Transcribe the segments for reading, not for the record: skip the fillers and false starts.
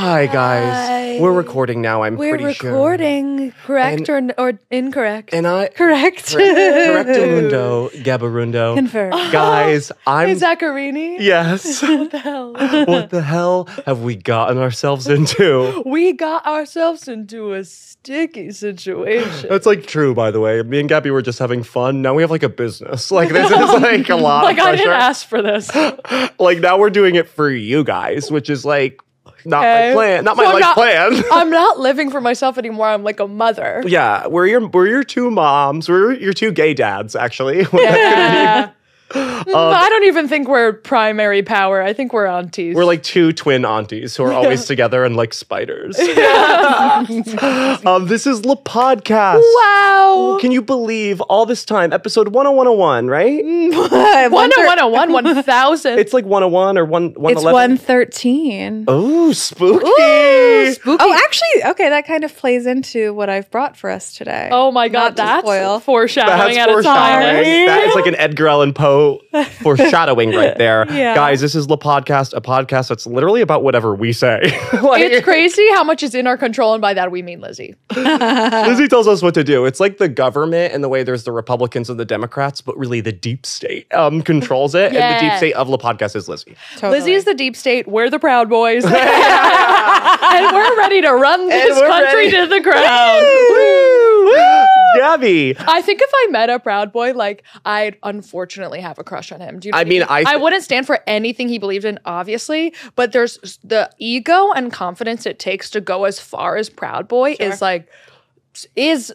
Hi, guys. Hi. We're recording now, I'm pretty sure. We're recording, correct or incorrect? And I... Correct. Correctamundo, Gabarundo. Confirm. Guys, I'm... Hey, Zaccarini? Yes. What the hell? What the hell have we gotten ourselves into? We got ourselves into a sticky situation. That's like true, by the way. Me and Gabby were just having fun. Now we have like a business. Like this is like a lot Like of I pressure. didn't ask for this. Like now we're doing it for you guys, which is like not Okay. my plan. Not So my I'm life not- plan. I'm not living for myself anymore. I'm like a mother. Yeah, we're your two moms. We're your two gay dads, actually. Yeah. I don't even think we're primary power. I think we're aunties. We're like two twin aunties who are always together and like spiders. This is the podcast. wow. Can you believe all this time? Episode 10101, right? 101, 1000. It's like 101 or 111. It's 113. Oh, spooky. Ooh, spooky. Oh, actually, okay, that kind of plays into what I've brought for us today. Oh my God, Not to that's spoil. foreshadowing That's at its foreshadowing. finest. That is like an Edgar Allan Poe foreshadowing right there. Yeah. Guys, this is La Podcast, a podcast that's literally about whatever we say. Like, It's crazy how much is in our control, and by that we mean Lizzie. Lizzie tells us what to do. It's like the government and the way there's the Republicans and the Democrats, but really the deep state controls it. And the Yeah. deep state of La Podcast is Lizzie. Totally. Lizzie is the deep state. We're the Proud Boys. And we're ready to run this we're country ready. to the ground. Gabby. I think if I met a Proud Boy, like, I'd unfortunately have a crush on him. Do you know I what mean, I wouldn't stand for anything he believed in, obviously, but there's the ego and confidence it takes to go as far as Proud Boy is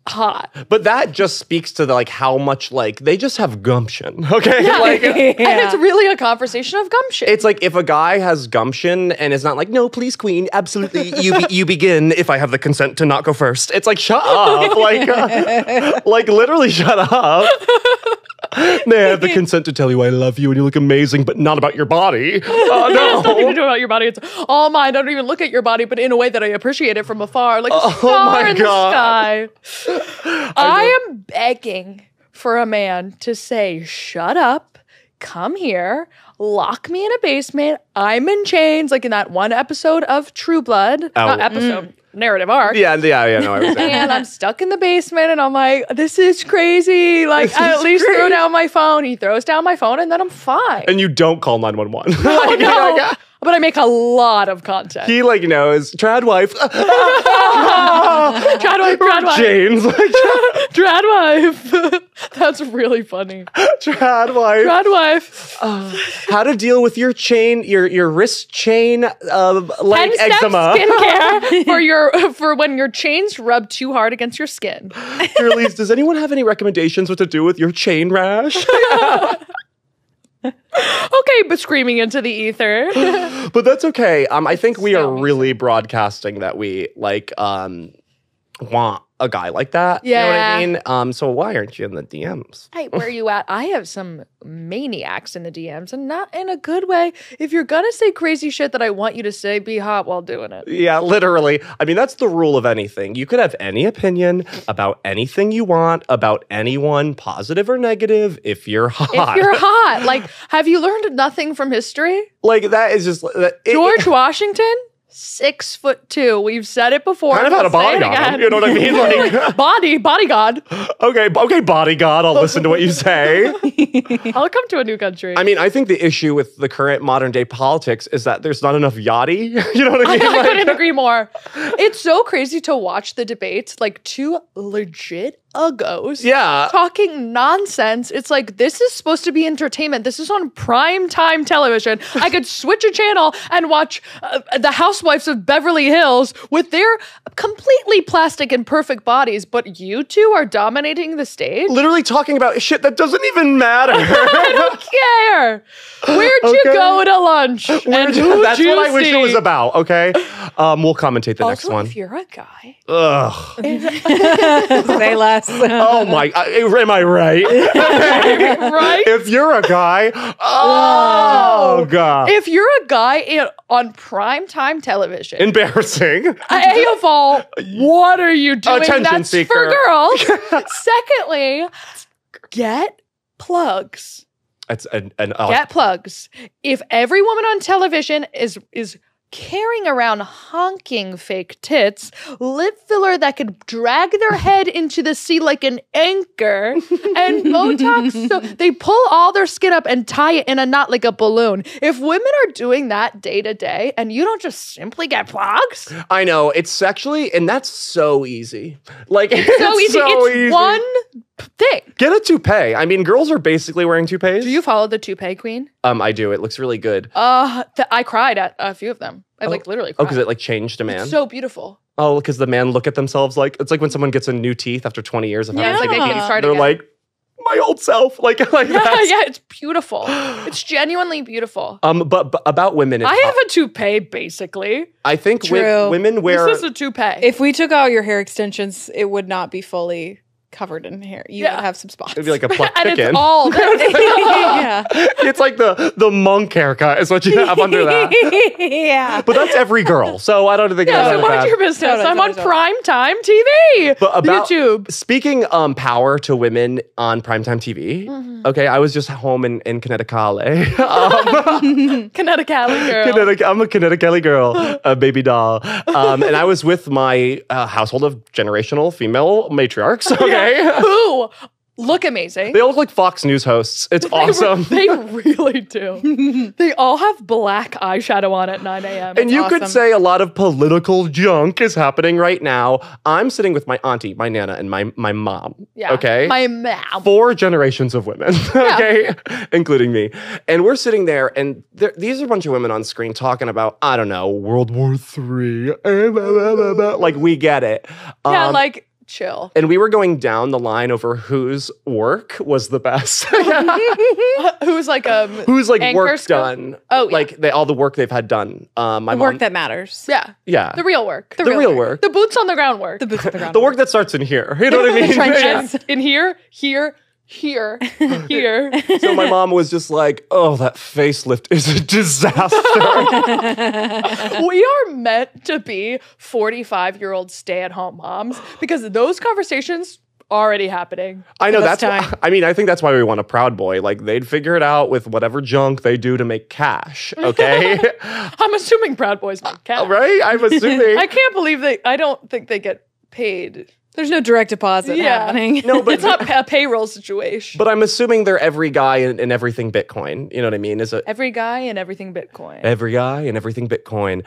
hot. But that just speaks to the, like how much like they just have gumption. Okay. Like And it's really a conversation of gumption. it's like if a guy has gumption and is not like, no, please, queen, absolutely, you begin if I have the consent to not go first. It's like, shut up. Like literally shut up. May I have the consent to tell you I love you and you look amazing, but not about your body. Oh, It has nothing to no. do about your body. It's all mine. I don't even look at your body, but in a way that I appreciate it from afar, like a Oh star my in God. the sky. I am begging for a man to say, shut up, come here, lock me in a basement. I'm in chains, like in that one episode of True Blood. Not episode, narrative arc. Yeah, no, I was saying. And I'm stuck in the basement, and I'm like, this is crazy. Like, This I is at least crazy. throw down my phone. He throws down my phone, and then I'm fine. And you don't call 911. Oh, no. But I make a lot of content. He like knows trad wife. Trad wife. James like Trad wife. That's really funny. trad wife. Trad wife. How to deal with your chain, your wrist chain leg 10 step eczema. skincare for when your chains rub too hard against your skin. Girlies, does anyone have any recommendations what to do with your chain rash? Okay, but screaming into the ether. But that's okay. I think we so are really broadcasting that we like want a guy like that. You know what I mean? So why aren't you in the DMs? Hey, where are you at? I have some maniacs in the DMs, and not in a good way. If you're gonna say crazy shit that I want you to say, be hot while doing it. Yeah, literally. I mean, that's the rule of anything. You could have any opinion about anything you want, about anyone, positive or negative, if you're hot. If you're hot, like, have you learned nothing from history? Like, that is just... George Washington, 6'2". We've said it before. kind of had a We'll say body it on him. again. You know what I mean? Like, Bodyguard. okay, bodyguard, I'll listen to what you say. I'll come to a new country. I mean, I think the issue with the current modern day politics is that there's not enough yachty. You know what I mean? I Like- couldn't agree more. It's so crazy to watch the debates, like two legit uggos Yeah. talking nonsense. It's like, this is supposed to be entertainment. This is on prime time television. I could switch a channel and watch the Housewives of Beverly Hills with their completely plastic and perfect bodies, but you two are dominating the stage? Literally talking about shit that doesn't even matter. I don't care. Where'd you Okay. go to lunch? And That's who'd you what I wish it see? was about, okay? We'll commentate the next Also, one. if you're a guy, Ugh. Say less. Oh my, am I right? right? If you're a guy, oh God. If you're a guy on primetime television, Embarrassing. A of all, what are you doing? Attention That's seeker. for girls. Secondly, get plugs. It's an Get plugs. If every woman on television is carrying around honking fake tits, lip filler that could drag their head into the sea like an anchor, and Botox. So they pull all their skin up and tie it in a knot like a balloon. If women are doing that day to day and you don't just simply get plugs, I know. It's actually, and that's so easy. Like, so easy. It's one thing. Get a toupee. I mean, girls are basically wearing toupees. Do you follow the toupee queen? I do. It looks really good. I cried at a few of them. I literally cried. Oh, because it like changed a man? It's so beautiful. Oh, because the man look at themselves like, it's like when someone gets a new teeth after 20 years of having It's like they can start they're again. like, my old self. Like that. Yeah, it's beautiful. It's genuinely beautiful. But about women. I have a toupee, basically. I think women wear. This is a toupee. If we took out your hair extensions, it would not be fully covered in hair. You would have some spots. It'd be like a plucked and chicken. it's all yeah. It's like the monk haircut is what you have under that. Yeah. But that's every girl, so I don't think Yeah, that's so mind bad. your business. Totally, I'm on totally. primetime TV. But about YouTube. speaking power to women on primetime TV. Mm-hmm. Okay, I was just home in Connecticut. Connecticut girl. I'm a Connecticut girl, a baby doll. And I was with my household of generational female matriarchs. Okay. Who look amazing. They all look like Fox News hosts. It's awesome. They really do. They all have black eyeshadow on at 9 a.m. And you could awesome. say a lot of political junk is happening right now. I'm sitting with my auntie, my nana, and my mom. Yeah. Okay. My mom. 4 generations of women, okay, including me. And we're sitting there, and these are a bunch of women on screen talking about, I don't know, World War III. Like, we get it. Yeah, like, chill. And we were going down the line over whose work was the best. Who's like Who's like anchor work skill? done. Oh, yeah. Like all the work they've had done. My The mom, work that matters. Yeah. yeah. The real work. The real work. The boots on the ground work. The boots on the ground. The work that starts in here. You know what I mean? trenches. And in here, here. So So my mom was just like, oh, that facelift is a disaster. we are meant to be 45-year-old stay-at-home moms because those conversations already happening. I know This that's time. I mean, I think that's why we want a proud boy. Like they'd figure it out with whatever junk they do to make cash. Okay. I'm assuming Proud Boys make cash. Right? I'm assuming. I can't believe I don't think they get paid. There's no direct deposit happening. No, but It's not a payroll situation. but I'm assuming they're every guy in everything Bitcoin. You know what I mean? Is it Every guy and everything Bitcoin. every guy and everything Bitcoin?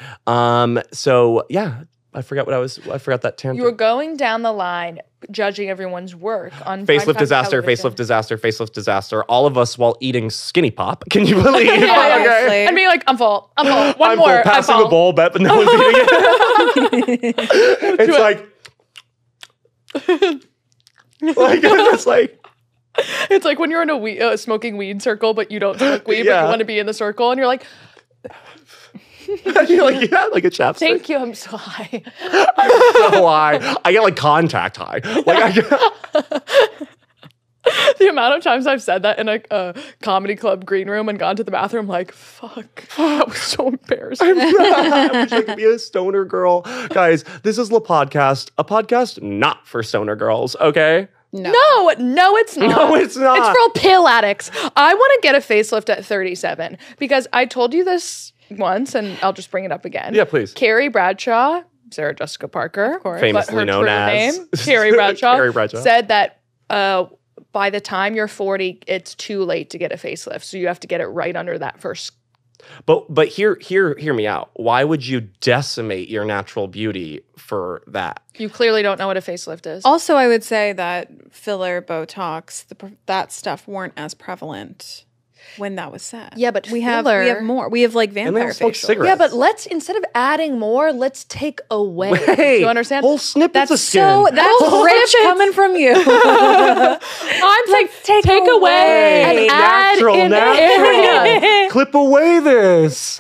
So yeah, I forgot that tangent. You were going down the line judging everyone's work on Facelift primetime disaster, television. facelift disaster, facelift disaster. All of us while eating skinny pop. Can you believe? Yeah, honestly. And being like, I'm full. One I'm more. full, passing I'm the full. bowl, but no one's eating it. It's like it's like It's like when you're in a smoking weed circle, but you don't smoke weed, but Yeah. you want to be in the circle, and you're like, you're like, yeah, like a chapstick. thank you, I'm so high. So high. I get like contact high. Like I get, The amount of times I've said that in a comedy club green room and gone to the bathroom, like, fuck, that was so embarrassing. I wish I could be a stoner girl. Guys, this is La Podcast, a podcast not for stoner girls, okay? No, it's not. No, it's not. It's for pill addicts. I want to get a facelift at 37 because I told you this once, and I'll just bring it up again. Yeah, please. Carrie Bradshaw, Sarah Jessica Parker, of course. Famously but her known true as name, Carrie Bradshaw, Carrie Bradshaw. said that by the time you're 40, it's too late to get a facelift. So you have to get it right under that first. But hear me out. Why would you decimate your natural beauty for that? You clearly don't know what a facelift is. Also, I would say that filler, Botox, that stuff weren't as prevalent when that was said. Yeah, but we filler- have more. We have like they vampire all smoke facials. cigarettes. Yeah, but let's, instead of adding more, let's take away. Hey, you understand? whole snippets That's of skin. so that's rich coming from you. I'm saying take away away. and add Natural, in natural. area. Clip away this.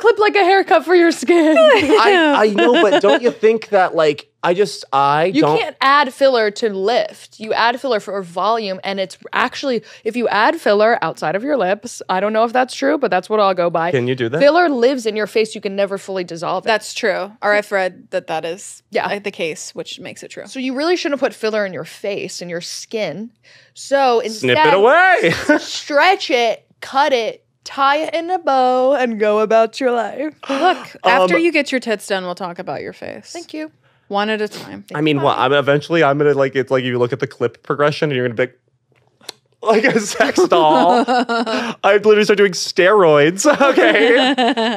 clip like a haircut for your skin. I know, but don't you think that like I You don't can't add filler to lift. You add filler for volume, and it's actually, if you add filler outside of your lips, I don't know if that's true, but that's what I'll go by. Can you do that? Filler lives in your face. You can never fully dissolve it. That's true. Or I've read that is Yeah. the case, which makes it true. So you really shouldn't put filler in your face and your skin. So instead, snip it away. stretch it, cut it, tie it in a bow, and go about your life. Look, after you get your tits done, we'll talk about your face. Thank you. One at a time. I mean, well, I'm gonna like it's like if you look at the clip progression and you're gonna be like a sex doll. I'd literally start doing steroids. Okay.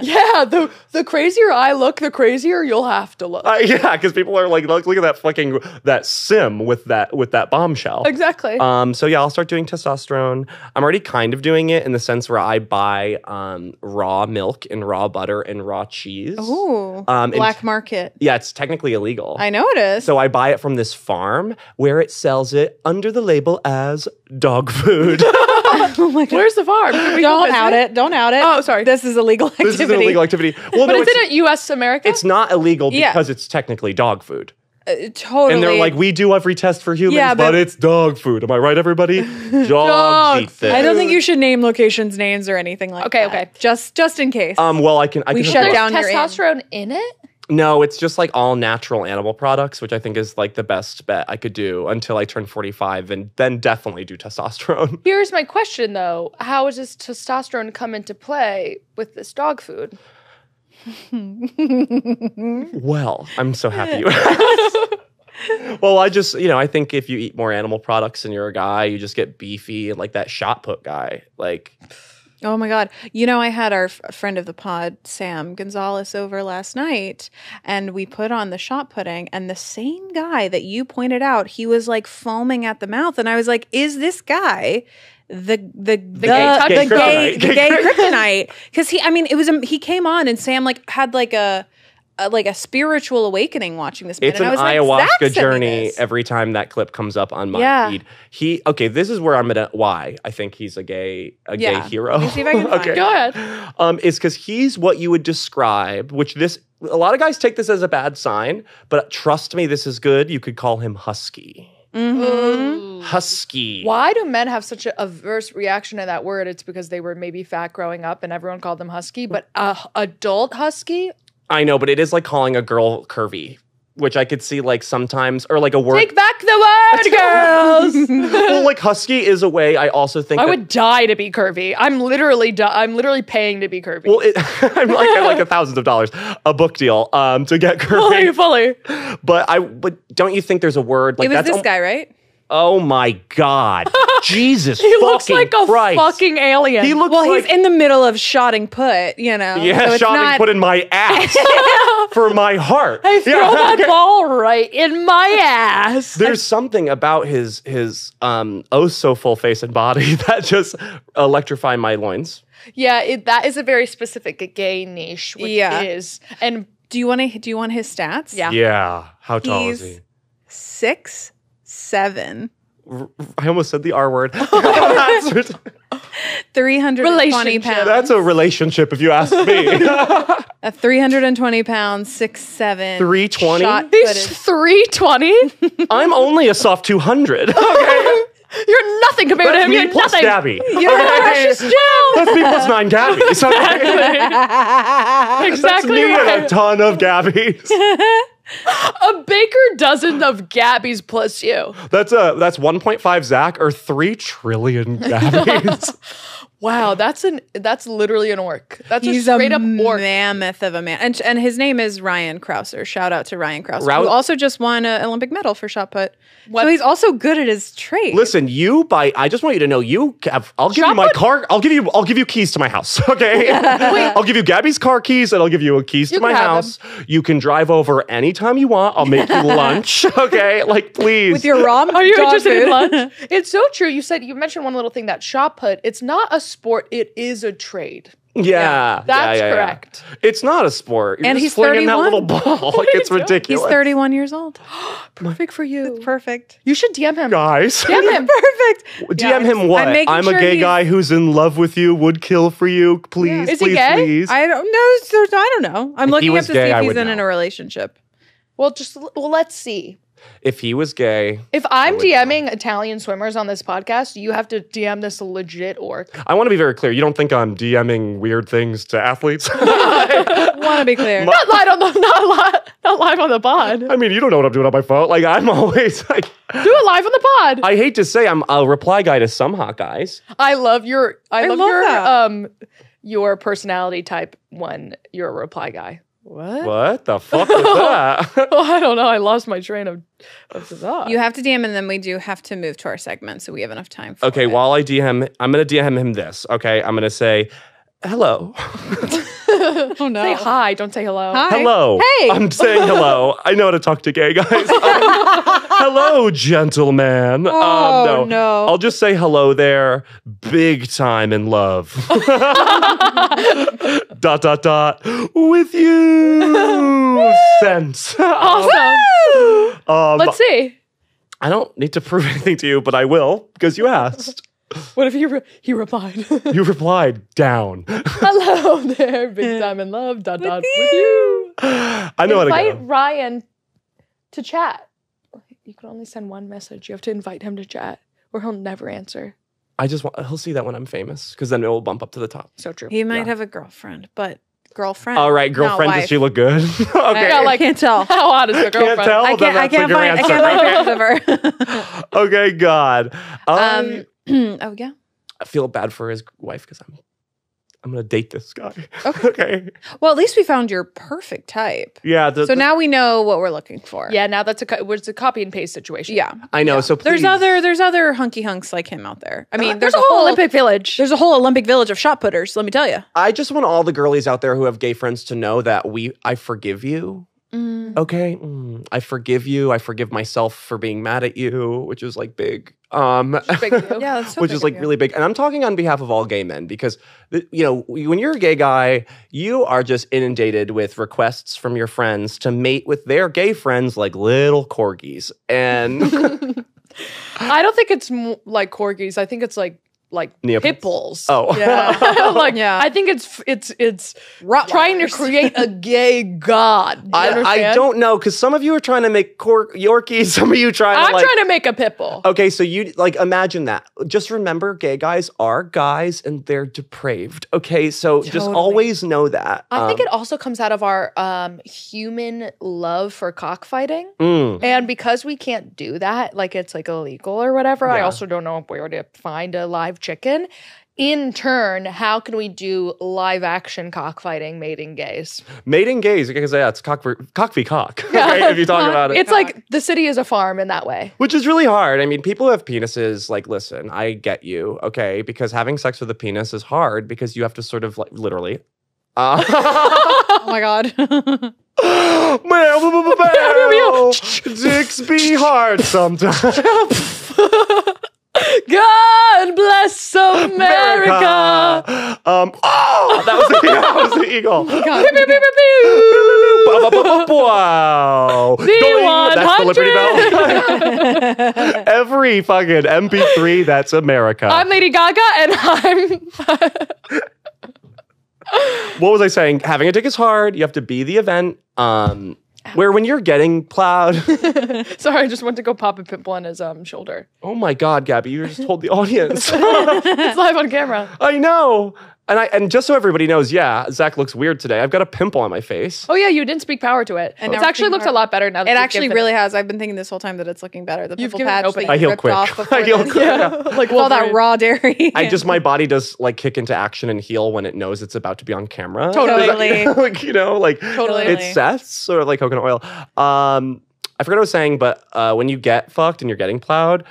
Yeah, the crazier I look, the crazier you'll have to look. Yeah, because people are like, look at that fucking that sim with that bombshell. Exactly. So yeah, I'll start doing testosterone. I'm already kind of doing it in the sense where I buy raw milk and raw butter and raw cheese. Ooh, and black market. Yeah, it's technically illegal. I know it is. So I buy it from this farm where it sells it under the label as dog food. Oh my God. Where's the farm? Can we go Don't visit? out it. Don't out it. Oh, sorry. This is illegal activity. This is an illegal activity. Well, But no, is it U.S. America? it's not illegal Yeah. because it's technically dog food. Totally. And they're like, we do every test for humans, Yeah, but but- it's dog food. Am I right, everybody? Dogs eat this. I don't think you should name locations names or anything like Okay, that. okay. Just in case. Well, I can. We of shut course- down your testosterone in it? No, it's just like all natural animal products, which I think is like the best bet I could do until I turn 45, and then definitely do testosterone. Here's my question, though. How does testosterone come into play with this dog food? Well, I'm so happy you asked. Well, I think if you eat more animal products and you're a guy, you just get beefy and like that shot put guy. Like, Oh my God. You know, I had our friend of the pod, Sam Gonzalez, over last night, and we put on the shot pudding, and the same guy that you pointed out, he was like foaming at the mouth. And I was like, is this guy the gay kryptonite? Because he came on and Sam like had like a spiritual awakening watching this man. it's and an I was like, Zach ayahuasca sent me journey this. every time that clip comes up on my feed. This is where why I think he's a gay hero. Let me see if I can find it. Go ahead. Is because he's what you would describe, which a lot of guys take this as a bad sign, but trust me, this is good. You could call him husky. Ooh. Husky. Why do men have such an averse reaction to that word? It's because they were maybe fat growing up and everyone called them husky, but adult husky? I know, but it is like calling a girl curvy, which I could see like sometimes, or like a word. Take back the word, girls! Well, like husky is a way I also think I would die to be curvy. I'm literally paying to be curvy. Well, I'm like thousands of dollars a book deal to get curvy. Fully. But don't you think there's a word like It was that's this guy, right? Oh my God. Jesus He looks like a Christ. fucking alien. He looks Well, like, he's in the middle of shotting put, you know. yeah, so it's shotting not, put in my ass for my heart. I throw that ball right in my ass. There's something about his oh so full face and body that just electrify my loins. Yeah, that is a very specific gay niche, which is. And Do you want his stats? Yeah. Yeah. How tall is he? 6'7". I almost said the R word. 320 pounds. That's a relationship, if you ask me. 320 pounds, 6'7". 320? he's 320. I'm only a soft 200. Okay. You're nothing compared to That's him. me You're plus nothing. Gabby. You're a precious gem. That's me plus 9 Gabbies. Okay. That's Exactly me and a right. ton of Gabbies. A baker dozen of Gabbies plus you. That's 1.5 Zach or 3 trillion Gabbies. Wow, that's literally an orc. That's He's a straight a up orc. mammoth of a man. And his name is Ryan Krauser. Shout out to Ryan Krauser, Rou- who also just won an Olympic medal for shot put. What? So he's also good at his trade. Listen, I just want you to know I'll give you my car. I'll give you keys to my house. Okay. I'll give you Gabby's car keys and I'll give you keys to my can have house. You can drive over anytime you want. I'll make you lunch. Okay. Like, please. With your raw Are you dog interested in food. lunch? It's so true. You mentioned one little thing, that shot put. It's not a sport. It is a trade. Yeah. That's yeah. correct. It's not a sport. You're And just he's flinging that 31. little ball. Like, it's ridiculous. He's 31 years old. Perfect for you. Perfect. You should DM him. Guys. DM him. Perfect. DM him what? I'm making I'm sure a gay he's- guy who's in love with you, would kill for you. Please, Is he please, gay? please. I don't know. I don't know. I'm If he looking up was to gay, see I if he's would in know. a relationship. Well, let's see. If he was gay, If I'm DMing Italian swimmers on this podcast, you have to DM this legit orc. I want to be very clear. You don't think I'm DMing weird things to athletes? Want to be clear. Not live on the pod. I mean, you don't know what I'm doing on my phone. Like, I'm always like, Do it live on the pod. I hate to say I'm a reply guy to some hot guys. I love your love that. your personality type when you're a reply guy. What the fuck was that? Well, I don't know. I lost my train of thought. You have to DM, and then we do have to move to our segment, so we have enough time for Okay, it. while I DM, I'm going to DM him this. Okay, I'm going to say, hello. Oh, no. Say hi. Don't say hello. Hi. Hello. Hey. I'm saying hello. I know how to talk to gay guys. Hello, gentleman. Oh, no. I'll just say hello there. Big time in love. ... With you. Sense. Awesome. Let's see. I don't need to prove anything to you, but I will because you asked. What if he replied? You replied down. Hello there, big time in love. ... with you. I know how to Invite go. Ryan to chat. You can only send one message. You have to invite him to chat, or he'll never answer. I just want he'll see that when I'm famous because then it will bump up to the top. So true. He might have a girlfriend, but girlfriend. All right, not girlfriend, does wife. she look good? Okay. Yeah, I can't tell. How hot is your girlfriend? Can't tell? I Then can't that's a find good pictures of her. Okay, God. Oh yeah. I feel bad for his wife because I'm gonna date this guy. Okay. Well, at least we found your perfect type. Yeah. So now we know what we're looking for. Yeah, now that's a copy and paste situation. Yeah. I know. So please. There's other hunky hunks like him out there. I mean, There's a whole Olympic village. There's a whole Olympic village of shot putters. Let me tell you. I just want all the girlies out there who have gay friends to know that I forgive you. Okay, I forgive you. I forgive myself for being mad at you, which is like big. Big deal. Yeah, that's so which big is like of you. really big. And I'm talking on behalf of all gay men because, when you're a gay guy, you are just inundated with requests from your friends to mate with their gay friends like little corgis. And I don't think it's like corgis. I think it's like Neopets. pit bulls. Oh. Yeah. Yeah. I think it's Rottweilers. trying to create a gay god. Do you I understand? don't know because some of you are trying to make Yorkies, some of you I'm trying to make a pit bull. Okay, so you imagine that. Just remember, gay guys are guys and they're depraved. Okay, so just Totally. always know that. I think it also comes out of our human love for cockfighting. Mm. And because we can't do that, like it's like illegal or whatever, I Yeah. also don't know if we were to find a live chicken. In turn, how can we do live action cockfighting mating gays? Mating gays, because it's cock v cock. Okay, if you talk about it. It's like the city is a farm in that way. Which is really hard. I mean, people who have penises, like, listen, I get you, okay? Because having sex with a penis is hard because you have to sort of, like, literally. Oh my god. Dicks be hard sometimes. God bless America. That was the eagle. Pew, pew, pew, pew, pew. Wow. V100. That's the Liberty Bell. Every fucking MP3, that's America. I'm Lady Gaga, and I'm. What was I saying? Having a dick is hard. You have to be the event. Where when you're getting plowed. Sorry, I just went to go pop a pimple on his shoulder. Oh my God, Gabby, you just told the audience. It's live on camera. I know. And just so everybody knows, yeah, Zach looks weird today. I've got a pimple on my face. Oh yeah, you didn't speak power to it. And It now we're actually speaking looks power. a lot better now. That It you've actually given really has. I've been thinking this whole time that it's looking better. The You've pimple given it patch open. that I you heal ripped quick. off before I heal this. quick. Yeah, like All that Wolverine. raw dairy. My body does like kick into action and heal when it knows it's about to be on camera. Totally. like Totally. it sets or like coconut oil. I forgot what I was saying, but when you get fucked and you're getting plowed,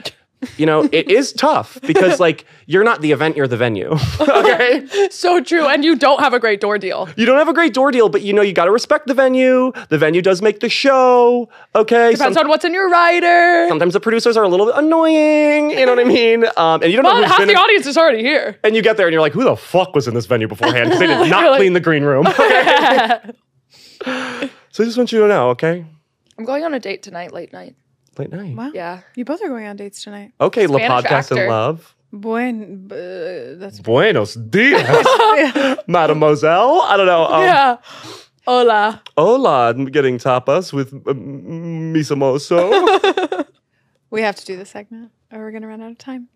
it is tough because like you're not the event, you're the venue. Okay? So true, and you don't have a great door deal. You don't have a great door deal, but you got to respect the venue. The venue does make the show. Okay? Depends on what's in your rider. Sometimes the producers are a little bit annoying. You know what I mean? And you don't know Well, who's half been the audience is already here. and you get there and you're like, who the fuck was in this venue beforehand? Because they did not You're like- clean the green room. So I just want you to know, okay? I'm going on a date tonight, late night. Late night. Wow. Yeah. You both are going on dates tonight. Okay, La Spanish Podcast in actor. Love. That's Buenos dias, mademoiselle. I don't know. Yeah. Hola. Hola, I'm getting tapas with misomoso. We have to do this segment or we're going to run out of time.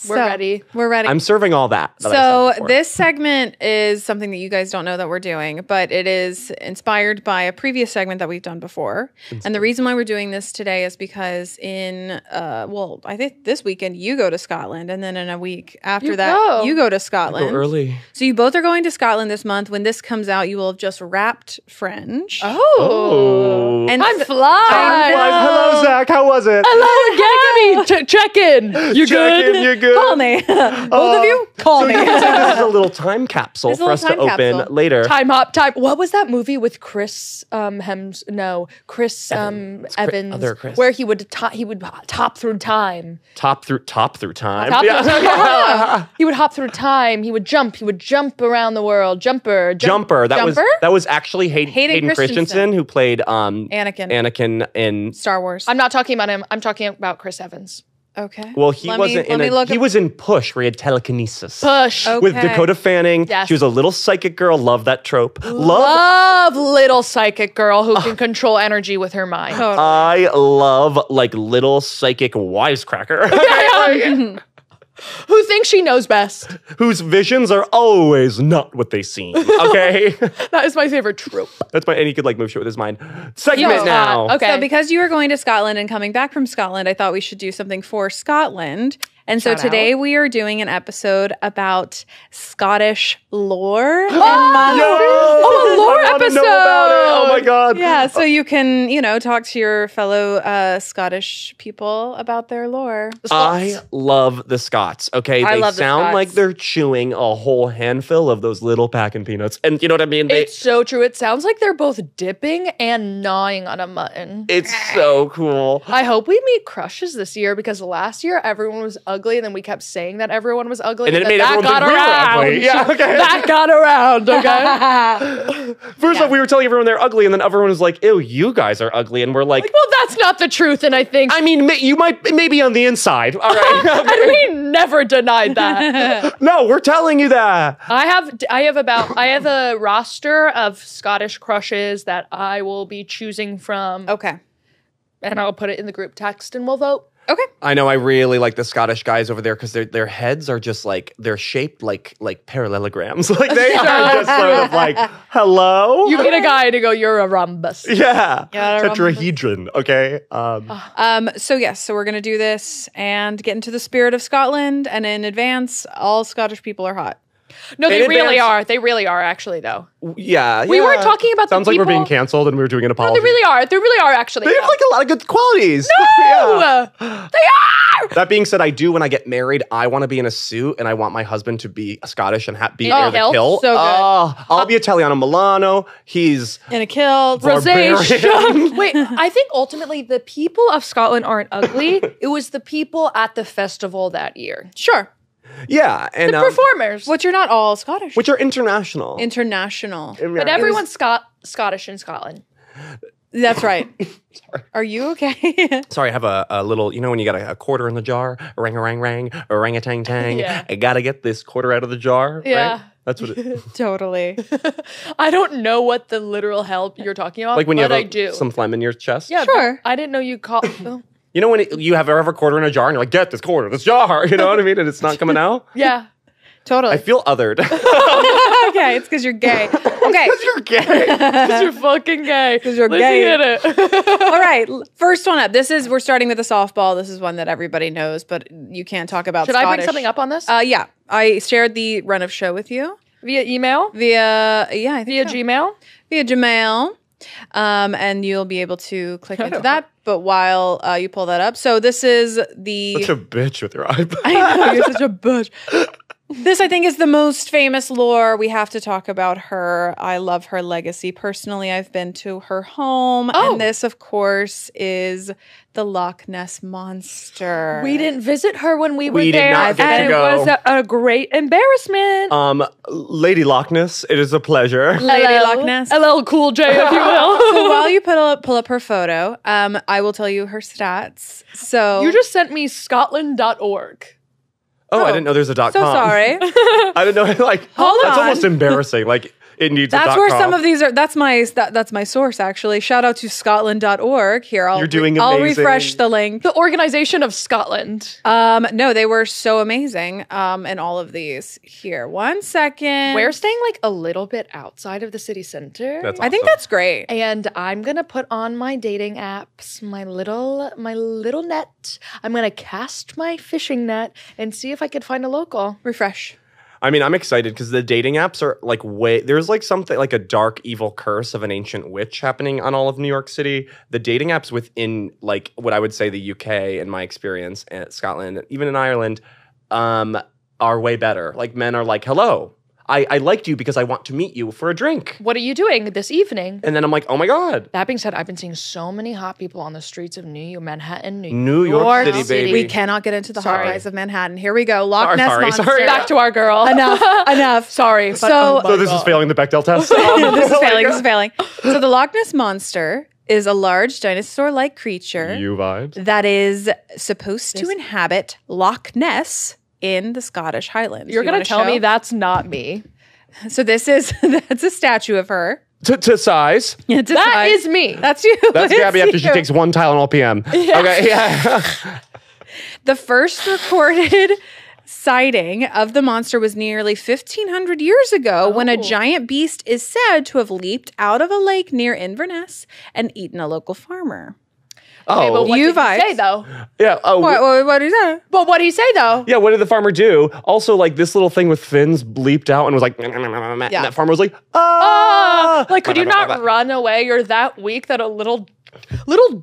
We're ready. We're ready. I'm serving all that. I said So before. this segment is something that you guys don't know that we're doing, but it is inspired by a previous segment that we've done before. And the reason why we're doing this today is because I think this weekend you go to Scotland, and then in a week after You that go. you go to Go Scotland. early. So you both are going to Scotland this month. When this comes out, you will have just wrapped Fringe. Oh. And I'm so- flying. Hello, Zach. How was it? Hello, Gabby. Check in. You Check good? in, you good? Call me. Both of you, call So me. you can say this is a little time capsule It's a for us little to time open capsule. later. Time hop time. What was that movie with Chris Chris Evans, other Chris. where he would top through time. Top through time. Top Yeah. through time. He would hop through time. He would jump around the world. Jumper. Jumper. Jumper? That was actually Hayden Christensen. Christensen who played Anakin in. Star Wars. I'm not talking about him. I'm talking about Chris Evans. Okay. Well, he wasn't in let me it. He was in Push, where he had telekinesis. Push. Oh. With Okay. Dakota Fanning. Yes. She was a little psychic girl. Love that trope. Love little psychic girl who can control energy with her mind. I love like little psychic wisecracker. Who thinks she knows best? Whose visions are always not what they seem. Okay? That is my favorite trope. That's my, and he could like move shit with his mind. Segment Yes. now. Okay. So because you are going to Scotland and coming back from Scotland, I thought we should do something for Scotland. And so Shout today out. we are doing an episode about Scottish lore and Yo, Oh, a lore I wanna know episode. about it. Oh my god. Yeah, so you can, talk to your fellow Scottish people about their lore. I love the Scots. Okay, I they love the sound Scots. like they're chewing a whole handful of those little packing peanuts, and you know what I mean. It's so true. It sounds like they're both dipping and gnawing on a mutton. It's so cool. I hope we meet crushes this year because last year everyone was ugly and then we kept saying that everyone was ugly. And then it made that everyone got think we were around. ugly. Yeah, okay. That got around, okay? First off, we were telling everyone they're ugly, and then everyone was like, "Ew, you guys are ugly," and we're like, Well, that's not the truth, and I think "I mean, you might maybe on the inside, all right." and we never denied that. No, we're telling you that. I have a roster of Scottish crushes that I will be choosing from, Okay. and I'll put it in the group text, and we'll vote. Okay. I know. I really like the Scottish guys over there because their heads are just like they're shaped like parallelograms. Like they are just sort of like, hello. You meet a guy to go, you're a rhombus. Yeah, Yeah, tetrahedron. Okay. So we're going to do this and get into the spirit of Scotland. And in advance, all Scottish people are hot. No, they In really advance- are. They really are, actually, though. Yeah. We weren't talking about the Sounds like we're people- being canceled and we were doing an No, apology. they really are. They really are, actually. They have like a lot of good qualities. No! Yeah. They are! That being said, I do when I get married, I want to be in a suit and I want my husband to be Scottish and be Oh, near the kilt? kilt. So good. I'll be Italiano Milano. He's In a kilt. Barbarian. Rosacea. Wait, I think ultimately the people of Scotland aren't ugly. It was the people at the festival that year. Sure. yeah, and Performers. But you're not all Scottish. which are international. International. But everyone's Scottish in Scotland. That's right. Are you okay? Sorry, I have a little, you know, when you got a quarter in the jar, rang, orangutan. Yeah. I got to get this quarter out of the jar. Yeah. Right? That's what it Totally. I don't know what the literal hell you're talking about, like when you but have I do. some phlegm in your chest. Yeah, Sure. I didn't know you called. Oh. You know when you have a quarter in a jar and you're like, get this quarter, this jar. You know what I mean? And it's not coming out. Yeah. Totally. I feel othered. Okay, it's because you're gay. Okay. Because you're gay. Because you're fucking gay. Because you're Lizzie gay. hit it. All right. First one up. We're starting with a softball. This is one that everybody knows, but you can't talk about Should Scottish. I bring something up on this? Yeah. I shared the run of show with you Via email? via, yeah, I think Via so. Gmail? Via Gmail. And you'll be able to click into that. But while you pull that up, so this is the. Such a bitch with your iPad. I know, you're such a bitch. This, I think, is the most famous lore. We have to talk about her. I love her legacy. Personally, I've been to her home. Oh. And this, of course, is the Loch Ness Monster. We didn't visit her when we were We did there. not get and to go. it was a great embarrassment. Lady Loch Ness, it is a pleasure. Lady Hello. Loch Ness. LL Cool J, if you will. So while you pull up her photo, I will tell you her stats. So You just sent me Scotland.org. Oh, I didn't know there's a .com. so sorry. I didn't know. Like, Hold that's on. almost embarrassing. Like, That's where some of these are. That's my source, actually. Shout out to Scotland.org. Here, You're doing I'll amazing. refresh the link. The Organization of Scotland. No, they were so amazing in all of these. Here, 1 second. We're staying like a little bit outside of the city center. That's I think awesome. that's great. And I'm gonna put on my dating apps, my little net. I'm gonna cast my fishing net and see if I could find a local. Refresh. I mean, I'm excited because the dating apps are like there's like something like a dark evil curse of an ancient witch happening on all of New York City. The dating apps within like what I would say the UK, in my experience, and Scotland, even in Ireland, are way better. Like men are like, hello, I liked you because I want to meet you for a drink. What are you doing this evening? And then I'm like, oh my God. That being said, I've been seeing so many hot people on the streets of Manhattan, New York City, baby. We cannot get into the hot guys of Manhattan. Here we go. Loch Ness Sorry. Monster. Back to our girl. Enough. Sorry. But So this is failing the Bechdel test. This is failing. So the Loch Ness Monster is a large dinosaur-like creature You vibes. that is supposed to inhabit Loch Ness in the Scottish Highlands. You're You gonna wanna tell me show? that's not me. So that's a statue of her. To size. That is me. That's you. That's It's Gabby after she you. takes one Tylenol PM. Okay, yeah. The first recorded sighting of the monster was nearly 1,500 years ago when a giant beast is said to have leaped out of a lake near Inverness and eaten a local farmer. Okay, but what You did he vibes. say though? Yeah. Oh, What is that? But what did he say though? yeah, what did the farmer do? Also, like, this little thing with fins leaped out and was like, and that farmer was like, ah! Like, could you not run away? You're that weak that a little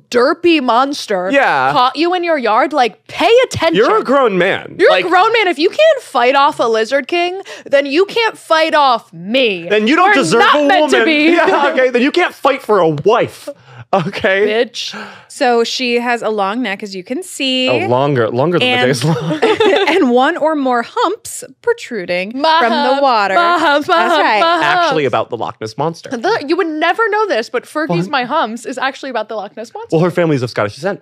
derpy monster caught you in your yard. Like, pay attention. You're a grown man. You're like, a grown man. If you can't fight off a lizard king, then you can't fight off me. Then you don't We're deserve not a meant woman. to be. Yeah, okay. Then you can't fight for a wife. Okay. Bitch. So she has a long neck, as you can see. Oh, longer than the day's long. And one or more humps protruding My from the hump, water. my hump, my That's hump, right. my hump. Actually, about the Loch Ness monster. You would never know this, but Fergie's My Humps is actually about the Loch Ness Monster. Well, her family's of Scottish descent.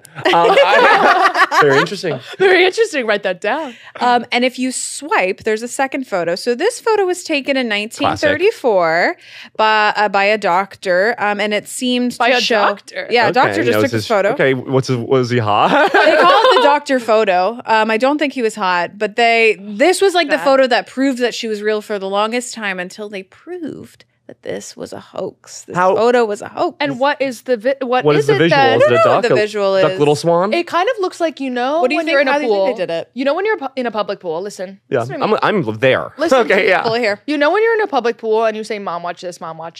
Very interesting. Very interesting. Write that down. And if you swipe, there's a second photo. So this photo was taken in 1934 by a doctor, and it seemed By to a show. doctor? Yeah, a doctor Okay, just was took this photo. Okay, was he hot? They call it the doctor photo. I don't think he was hot, but this was like the photo that proved that she was real for the longest time until they proved that this was a hoax. This photo was a hoax. And what is the What what is the visual? then? Is it a know duck? what the visual Duck is. little swan? It kind of looks like, you know, What do you when think- you're in how a do you think pool. they did it? You know when you're in a public pool, listen. Yeah, Listen to me. I'm there. Listen to okay, me. yeah. Pull it here. You know when you're in a public pool and you say, Mom, watch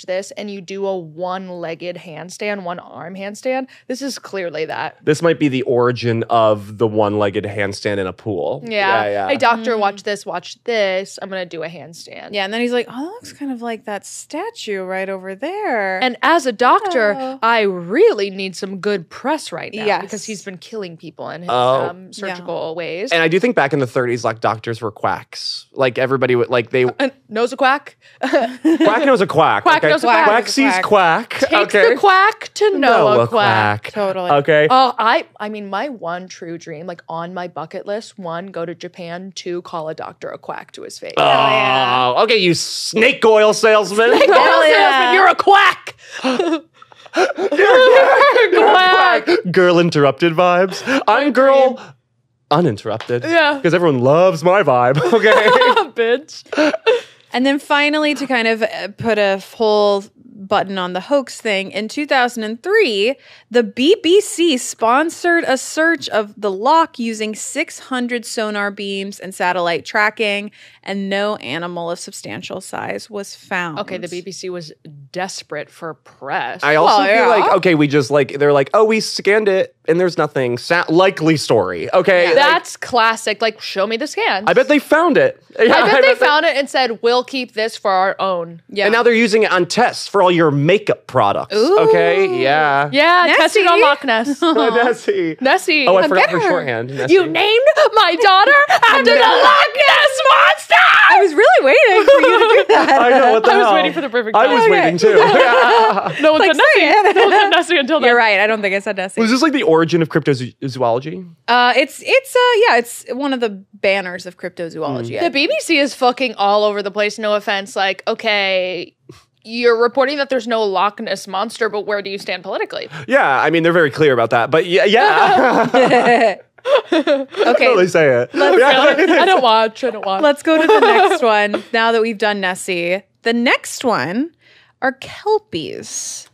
this, and you do a one-legged handstand, one-arm handstand? This is clearly that. This might be the origin of the one-legged handstand in a pool. Yeah. Hey, doctor, watch this. I'm going to do a handstand. Yeah, and then he's like, "Oh, that looks kind of like that statue right over there." And as a doctor, Oh. I really need some good press right now Yes. because he's been killing people in his surgical ways. And I do think back in the 30s, like, doctors were quacks. Like, everybody would, like, they... Knows a quack? Quack knows a quack. Quack knows a quack. Quack sees quack. Takes the quack to know a quack. Totally. Okay. Oh, I mean, my one true dream, like on my bucket list, 1, go to Japan, 2, call a doctor a quack to his face. Oh, okay, you snake oil salesman. Hell yeah. You're a quack. Quack. Girl interrupted vibes. I'm girl uninterrupted. Yeah. Because everyone loves my vibe. Okay. Bitch. And then finally, to kind of put a whole button on the hoax thing, in 2003, the BBC sponsored a search of the loch using 600 sonar beams and satellite tracking, and no animal of substantial size was found. Okay, the BBC was desperate for press. I also Well, yeah. feel like, okay, we just like, they're like, oh, we scanned it and there's nothing. Likely story. Okay. Yeah. Like, That's classic. Like, show me the scans. I bet they found it. I bet they found it and said, we'll keep this for our own. Yeah. And now they're using it on tests for all your makeup products. Okay. Yeah. Yeah, Nessie. tested on Loch Ness. Nessie. Nessie. Oh, I forgot get her her. shorthand. Nessie. You named my daughter after the Loch Ness Monster! I was really waiting for you to do that. I know what the I was hell. waiting for the perfect I time. was Okay. waiting too. Yeah. No one Like, said Nessie. say it. No one said Nessie until then. You're right. I don't think I said Nessie. Was this like the origin of cryptozoology? It's one of the banners of cryptozoology. The BBC is fucking all over the place. No offense. Like, okay, you're reporting that there's no Loch Ness monster, but where do you stand politically? Yeah, I mean, they're very clear about that. But yeah. Okay. Totally say it. I don't watch. Let's go to the next one. Now that we've done Nessie, the next one are kelpies.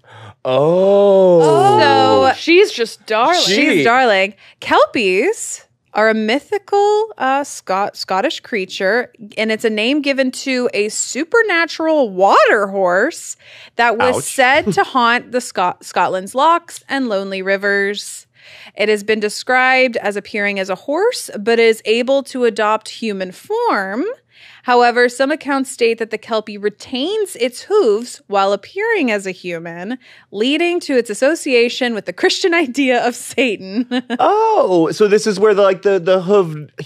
Oh. So She's just darling. she's darling. Kelpies are a mythical Scottish creature, and it's a name given to a supernatural water horse that was Ouch. said to haunt the Scotland's lochs and lonely rivers. It has been described as appearing as a horse, but is able to adopt human form. However, some accounts state that the kelpie retains its hooves while appearing as a human, leading to its association with the Christian idea of Satan. Oh, so this is where the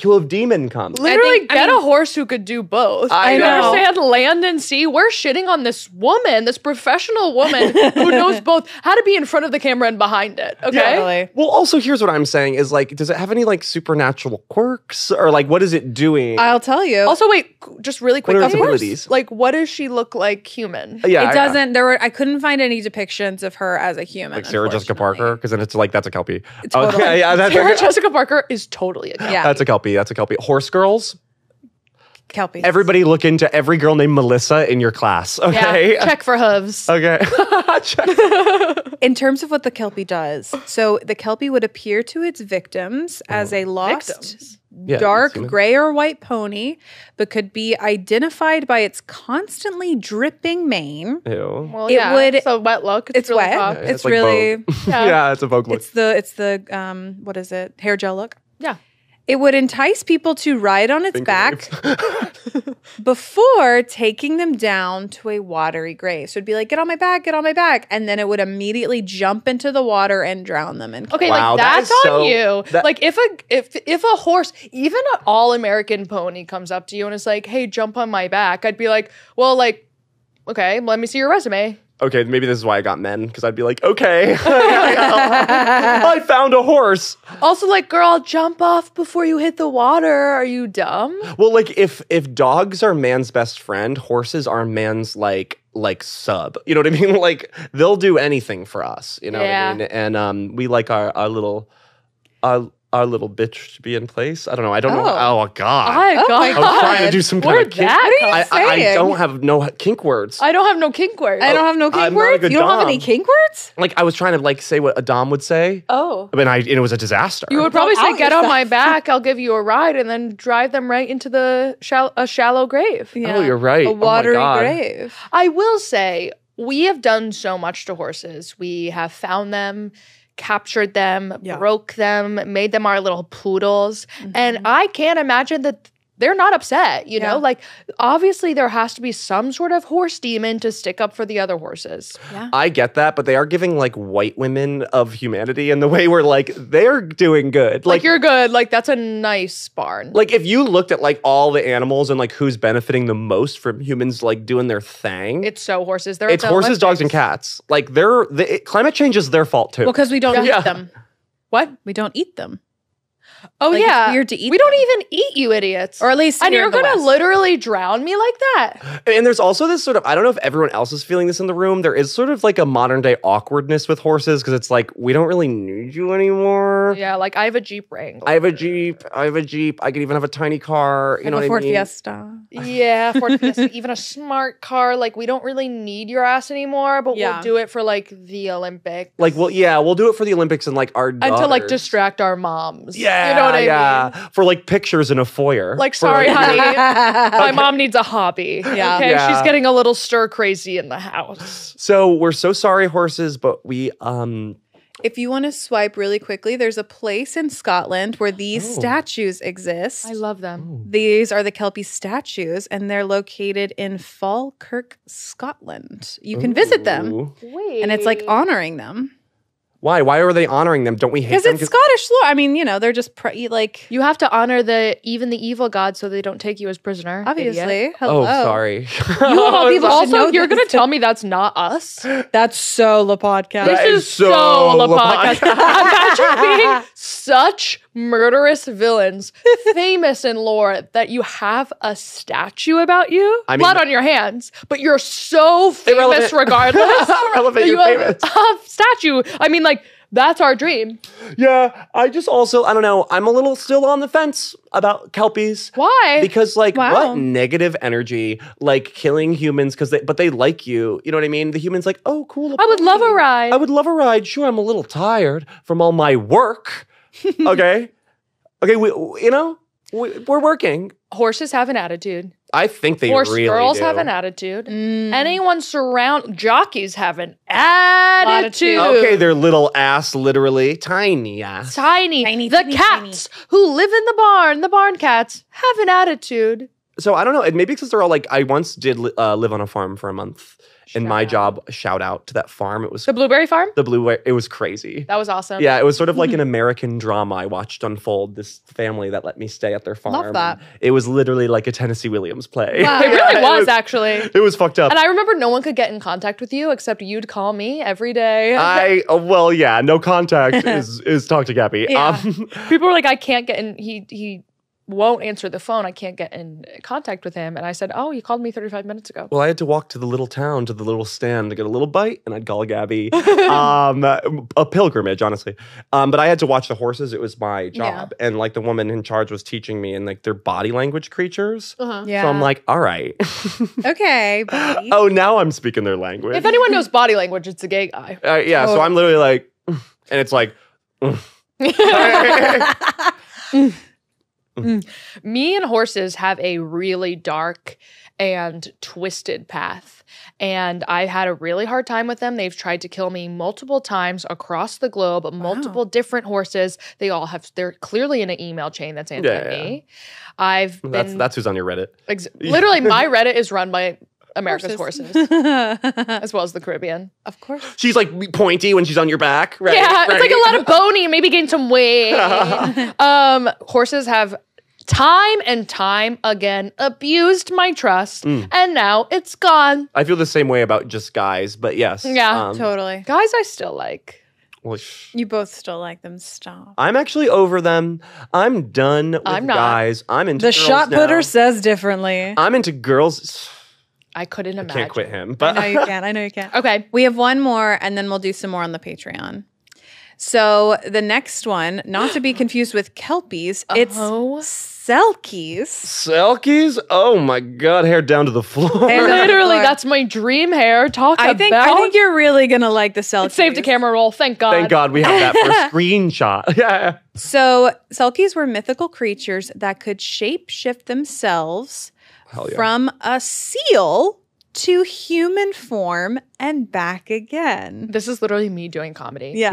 hoof demon comes. Literally, get a horse who could do both. I know. understand land and sea. We're shitting on this woman, this professional woman who knows both how to be in front of the camera and behind it. Okay. Totally. Well, also here's what I'm saying is like, does it have any like supernatural quirks or like what is it doing? I'll tell you. Also, wait, just really quick. What are Of its course, abilities? like, what does she look like human? Yeah, It doesn't. I couldn't find any depictions of her as a human. like Sarah Jessica unfortunately. Parker, because then it's like that's a kelpie. Totally. Okay, yeah, that's Sarah Jessica Parker is totally a guy. Yeah, That's a kelpie. That's a kelpie. Horse girls. kelpies. Everybody look into every girl named Melissa in your class. Okay. Yeah, check for hooves. Okay. Check. In terms of what the kelpie does, so the kelpie would appear to its victims as a lost, Victims. Yeah, dark human. gray or white pony, but could be identified by its constantly dripping mane. Ew. Well, It yeah, would- it's a wet look. It's really wet. hot. Yeah, It's like really. Vogue. Yeah, it's a Vogue look. It's the what is it? Hair gel look. Yeah. It would entice people to ride on its Finger back waves. before taking them down to a watery grave. So it'd be like, get on my back. And then it would immediately jump into the water and drown them. And Okay, Wow, like that that's is on so- you. that- Like if a horse, even an all-American pony comes up to you and is like, "Hey, jump on my back," I'd be like, "Well, like, okay, let me see your resume." Okay, maybe this is why I got men, because I'd be like, okay, I found a horse. Also, like, girl, jump off before you hit the water. Are you dumb? Well, like if dogs are man's best friend, horses are man's like sub. You know what I mean? Like they'll do anything for us. You know what I Yeah. mean? And we like our little bitch to be in place. I don't know. I don't know. Oh. Oh God. My my God. I was trying to do some kind Where'd of kink. that come What are you I saying? don't have no kink words. I don't have no kink words. I don't have no I'm kink not a words. good You don't have any dom. kink words? Like I was trying to like say what a dom would say, Oh. but it was a disaster. You would probably say, out "Get on yourself." my back. I'll give you a ride," and then drive them right into a shallow grave. Oh, you're right. A Oh my watery God. grave. I will say, we have done so much to horses. We have found them, captured them, Yeah. broke them, made them our little poodles. And I can't imagine that they're not upset, you know? Yeah. Like, obviously, there has to be some sort of horse demon to stick up for the other horses. Yeah. I get that, but they are giving like white women of humanity in the way where like they're doing good. Like, you're good. Like, that's a nice barn. Like if you looked at like all the animals and like who's benefiting the most from humans like doing their thing, It's so horses. They're it's at the horses, dogs, and Olympics. cats. Like climate change is their fault too. Well, because we don't Yeah. eat them. What? We don't eat them. Oh, Like, it's yeah. weird to eat We don't them. even eat you idiots. Or at least and here you're in the going to West. literally drown me like that. And there's also this sort of, I don't know if everyone else is feeling this in the room. There is sort of like a modern day awkwardness with horses because it's like, we don't really need you anymore. Yeah, like I have a Jeep Wrangler. I have a Jeep. I could even have a tiny car. You know Have a what Ford I mean? Fiesta. Yeah, Ford Fiesta, even a smart car. Like, we don't really need your ass anymore, but Yeah. we'll do it for like the Olympics. Like, well, yeah, we'll do it for the Olympics and like our and to like daughters. distract our moms. Yeah, You know what I mean? For like pictures in a foyer. Like, For, sorry, like- honey. My mom needs a hobby. Yeah. Okay. Yeah. She's getting a little stir crazy in the house. So we're so sorry, horses, but we If you want to swipe really quickly, there's a place in Scotland where these statues exist. I love them. These are the Kelpie statues, and they're located in Falkirk, Scotland. You can visit them, Ooh. Wait. and it's like honoring them. Why? Why are they honoring them? Don't we hate Because them? it's Scottish lore. I mean, you know, they're just like You have to honor even the evil god so they don't take you as prisoner. obviously. idiot. Hello. Oh, sorry. You of all people should Also, know you're this. going to tell me that's not us? That's so La Podcast. That This is is so so La La Podcast. Imagine being such murderous villains, famous in lore, that you have a statue about you, I mean, blood on your hands, but you're so famous Irrelevant. regardless. Irrelevant, that you're you have famous. a statue. I mean, like, that's our dream. Yeah, I just also, I don't know, I'm a little still on the fence about kelpies. Why? Because, like, Wow. what negative energy, like, killing humans, but they like you. You know what I mean? The human's like, oh, cool. I would love a ride. I would love a ride. Sure, I'm a little tired from all my work. Okay? Okay, we're working. Horses have an attitude. I think they Horse really girls do. have an attitude. Anyone jockeys have an attitude. Okay, their little ass, literally. Tiny ass. Tiny. Tiny, The tiny, cats who live in the barn cats, have an attitude. So I don't know. Maybe because they're all like, I once did live on a farm for a month. And my job, shout out to that farm. It was The blueberry farm? it was crazy. That was awesome. Yeah, it was sort of like an American drama I watched unfold. This family that let me stay at their farm. Love that. It was literally like a Tennessee Williams play. Wow. It really Yeah, was, actually. It was fucked up. And I remember no one could get in contact with you except you'd call me every day. Well, yeah, no contact is talk to Gabby. Yeah. People were like, I can't get in. He won't answer the phone. I can't get in contact with him. And I said, oh, you called me 35 minutes ago. Well, I had to walk to the little town, to the little stand to get a little bite, and I'd call Gabby. A pilgrimage, honestly. But I had to watch the horses. It was my job. And like the woman in charge was teaching me and like their body language creatures. Yeah. So I'm like, all right. Okay, buddy. Oh, now I'm speaking their language. If anyone knows body language, it's a gay guy. Yeah, so I'm literally like, and it's like, Me and horses have a really dark and twisted path. And I had a really hard time with them. They've tried to kill me multiple times across the globe, multiple different horses. They're clearly in an email chain that's anti-me. that's who's on your Reddit. Literally, my Reddit is run by America's horses, as well as the Caribbean. Of course. She's like pointy when she's on your back. Right? Yeah, it's like a lot of bony, maybe gain some weight. Horses have time and time again abused my trust, and now it's gone. I feel the same way about just guys, but yes. Yeah, Totally. Guys I still like. Well, You both still like them. Stop. I'm actually over them. I'm done with I'm not. guys. I'm into The girls shot now. putter says differently. I'm into girls. I couldn't imagine. Can't quit him. I But know you can. I know you can. Okay. We have one more, and then we'll do some more on the Patreon. So the next one, not to be confused with kelpies, it's selkies. selkies? Oh my god, hair down to the floor. Literally, that's my dream hair. I think you're really gonna like the selkies. Saved a camera roll. Thank God. Thank God we have that for a screenshot. Yeah. So selkies were mythical creatures that could shape-shift themselves Hell yeah. from a seal to human form and back again. This is literally me doing comedy. Yeah.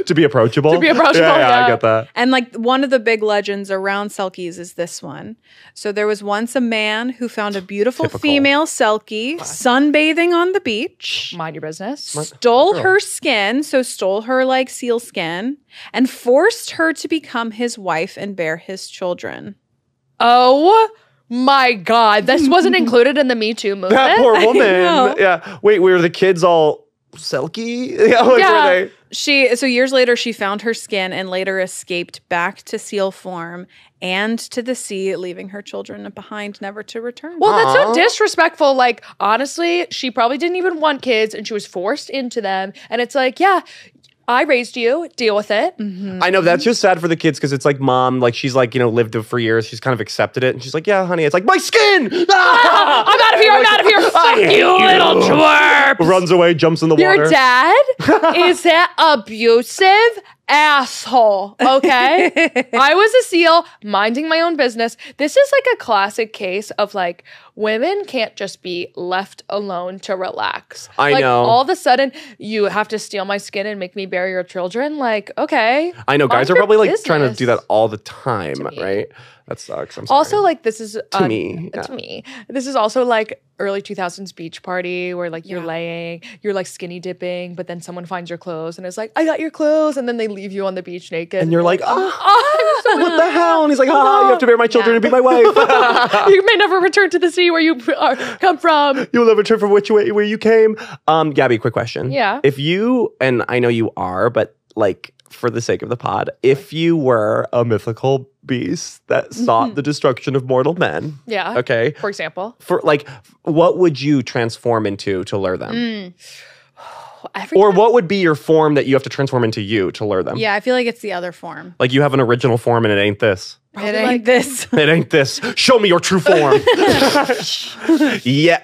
To be approachable. To be approachable, Yeah, yeah. I get that. And like one of the big legends around selkies is this one. So there was once a man who found a beautiful Typical. female selkie sunbathing on the beach, Mind your business. stole her skin, so stole her like seal skin, and forced her to become his wife and bear his children. Oh my God. This wasn't included in the Me Too movement. That poor woman. know. Yeah. Wait, were the kids all selkie? Yeah. Like, Yeah. were they? So years later, she found her skin and later escaped back to seal form and to the sea, leaving her children behind, never to return. Well, that's so disrespectful. Like, honestly, she probably didn't even want kids and she was forced into them. And it's like, yeah, I raised you. Deal with it. I know that's just sad for the kids because it's like mom, like she's like, lived it for years. She's kind of accepted it. And she's like, yeah, honey. It's like, my skin! Ah! I'm out of here. I'm out of here. Fuck you, little twerp. Runs away, jumps in the water. Your dad is that abusive asshole, okay? I was a seal minding my own business. This is like a classic case of like women can't just be left alone to relax. I know. All of a sudden, you have to steal my skin and make me bury your children. Like, okay. I know guys mind are your probably like trying to business. do that all the time, me. right? That sucks. I'm sorry. Also, like, this is To me, yeah. To me, this is also like early 2000s beach party where like you're like skinny dipping, but then someone finds your clothes and is like, I got your clothes, and then they leave you on the beach naked, and you're like, I'm so what the hell? And he's like, you have to bear my children and be my wife. you may never return to the sea where you come from. You'll never return from where you came. Gabby, quick question. Yeah. If you, and I know you are, but like for the sake of the pod, if you were a mythical beast that sought the destruction of mortal men, Yeah. okay, For example. for like, what would you transform into to lure them? Every Or what would be your form that you have to transform into you to lure them? Yeah, I feel like it's the other form. Like you have an original form and it ain't this. It ain't this. It ain't this. Show me your true form. Yeah.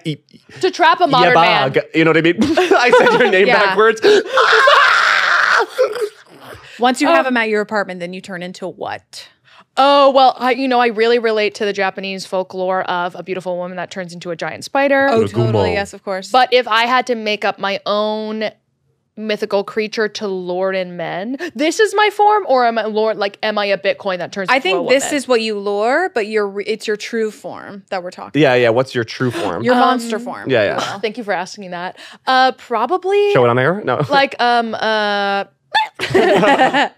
to trap a modern man. Bog. You know what I mean? I said your name Yeah. backwards. Once you have them at your apartment, then you turn into what? Oh, well, I really relate to the Japanese folklore of a beautiful woman that turns into a giant spider. Oh, Nagumo. totally. Yes, of course. But if I had to make up my own mythical creature to lure in men, this is my form, or am I a Bitcoin that turns I into a think woman? this is what you lure, but it's your true form that we're talking Yeah. What's your true form? Your monster form. Yeah. Thank you for asking that. Probably Show it on air? No. like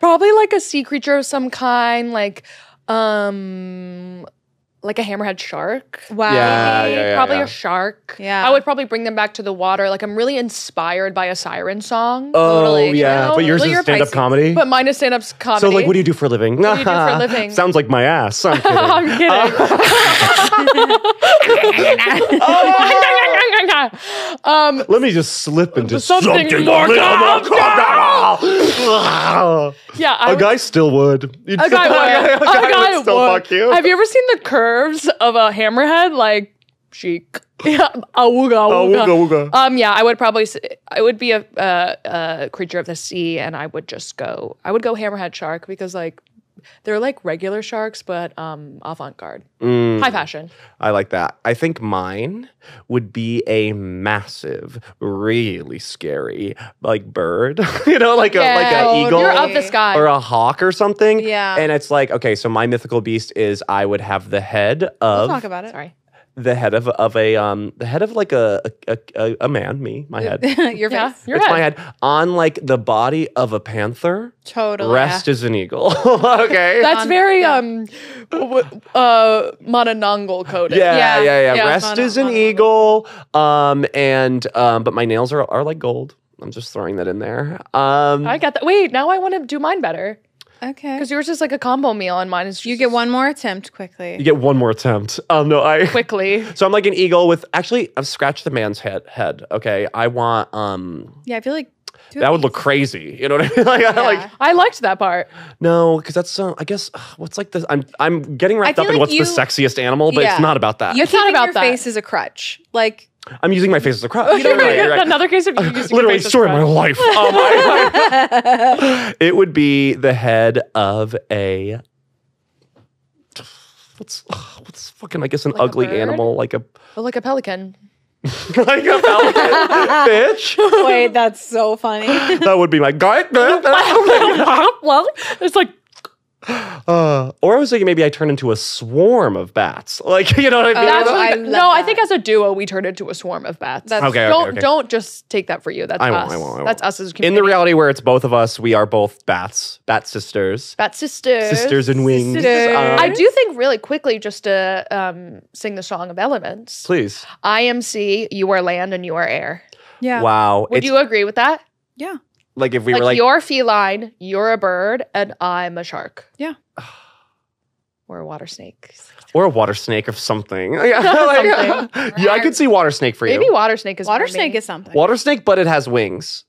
probably like a sea creature of some kind, like a hammerhead shark. Wow. Yeah. Probably a shark. Yeah. I would probably bring them back to the water. Like I'm really inspired by a siren song. Oh, Totally. yeah. You But yours know, is you're stand-up Pisces. comedy? But mine is stand-up comedy. So, like, what do you do for a living? What do you do for a living? Sounds like my ass. I'm kidding. I'm kidding. Let me just slip into Something more Yeah, A guy still would. A guy would. A guy would still fuck you. Have you ever seen the curves of a hammerhead? Like, chic. Yeah, awooga, awooga. Awooga. Yeah, I would probably. I would be a creature of the sea, and I would just go. I would go hammerhead shark because like they're like regular sharks, but avant-garde, high fashion. I like that. I think mine would be a massive, really scary, like bird. Like a eagle. You're of the sky. Or a hawk or something. Yeah. And it's like, okay, so my mythical beast is I would have the head of We'll talk about it. Sorry. the head of like a man, my head. Your Yeah, face. your It's head. my head on like the body of a panther. Totally. Rest is an eagle. Okay. That's very Mononongal coded. yeah. Yeah, Rest is an eagle. But my nails are like gold. I'm just throwing that in there. I got that. Wait, now I want to do mine better Okay. because yours is like a combo meal, and mine is just You get one more attempt quickly. You get one more attempt. quickly. So I'm like an eagle with actually I've scratched the man's head. Okay. I want Yeah, I feel like that would look crazy. You know what I mean? Like I liked that part. no, because that's I guess what's like this. I'm getting wrapped I up feel in like what's the sexiest animal, but Yeah. it's not about that. You're It's not keeping about your that. face as a crutch. Like I'm using my face as a crutch. You're right. Another case of you using your Literally face as story of my crutch. life. It would be the head of a what's fucking I guess an Like a ugly bird? animal like a Oh, like a pelican. like a pelican bitch. wait, that's so funny. That would be my guy. Well, it's like Or I was thinking maybe I turn into a swarm of bats. Like, you know what I mean? that's I like, love no. I that. think as a duo we turned into a swarm of bats. That's- Okay, Don't just take that for you. That's I us. won't. That's us as a In community. the reality where it's both of us, we are both bats, bat sisters. Bat sisters. Sisters in wings. Sisters. I do think really quickly just to sing the song of elements. Please. I am sea, you are land, and you are air. Yeah. Wow. Would It's you agree with that? Yeah. like if we Like, were like you're feline, you're a bird, and I'm a shark. Yeah. Or a water snake. or a water snake or something. Yeah, yeah, I could see water snake for you. Maybe water snake is Water for snake me. is something. Water snake, but it has wings.